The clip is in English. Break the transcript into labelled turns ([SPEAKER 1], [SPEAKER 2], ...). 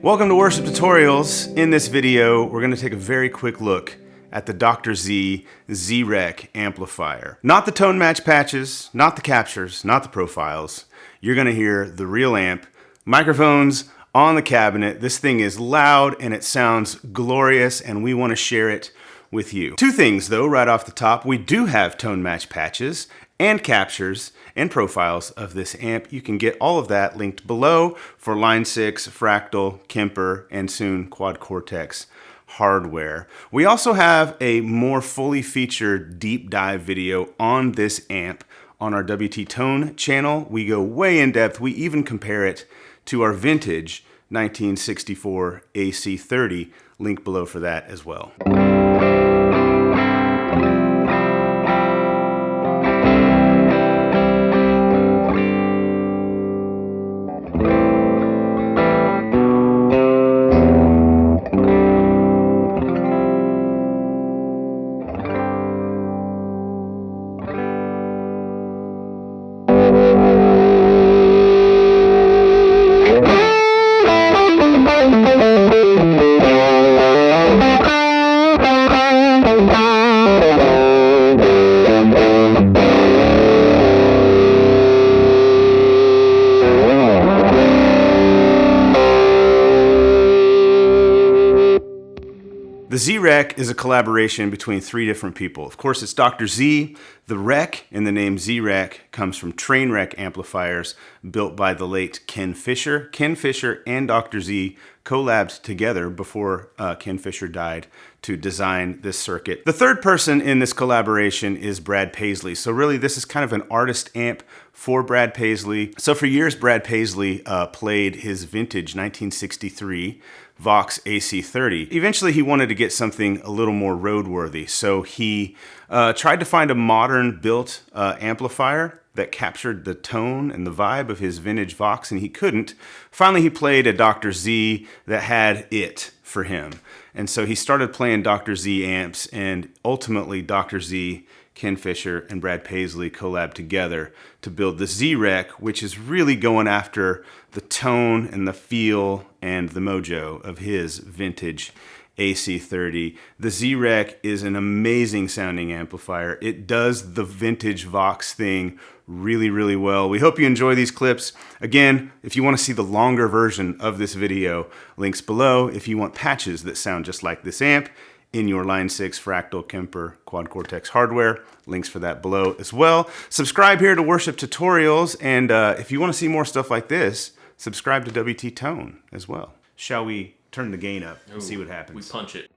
[SPEAKER 1] Welcome to Worship Tutorials. In this video, we're going to take a very quick look at the Dr. Z Z-Rec amplifier. Not the tone match patches, not the captures, not the profiles. You're going to hear the real amp, microphones on the cabinet. This thing is loud and it sounds glorious, and we want to share it with you. Two things though, right off the top. We do have tone match patches and captures and profiles of this amp. You can get all of that linked below for Line 6, Fractal, Kemper, and soon Quad Cortex hardware. We also have a more fully featured deep dive video on this amp on our WT Tone channel. We go way in depth. We even compare it to our vintage 1964 AC30. Link below for that as well. The Z-Rec is a collaboration between three different people. Of course, it's Dr. Z. The Rec in the name Z-Rec comes from Trainwreck amplifiers built by the late Ken Fisher. Ken Fisher and Dr. Z collabed together before Ken Fisher died to design this circuit. The third person in this collaboration is Brad Paisley. So really, this is kind of an artist amp for Brad Paisley. So for years, Brad Paisley played his vintage 1963 Vox AC30. Eventually, he wanted to get something a little more roadworthy, so he tried to find a modern built amplifier that captured the tone and the vibe of his vintage Vox, and he couldn't. Finally, he played a Dr. Z that had it for him. And so he started playing Dr. Z amps, and ultimately Dr. Z, Ken Fisher, and Brad Paisley collabed together to build the Z-Rec, which is really going after the tone and the feel and the mojo of his vintage AC30. The Z-Rec is an amazing sounding amplifier. It does the vintage Vox thing really, really well. We hope you enjoy these clips. Again, if you want to see the longer version of this video, links below. If you want patches that sound just like this amp in your Line 6, Fractal, Kemper, Quad Cortex hardware, links for that below as well. Subscribe here to Worship Tutorials, and if you want to see more stuff like this, subscribe to WT Tone as well. Shall we turn the gain up and see what happens?
[SPEAKER 2] We punch it.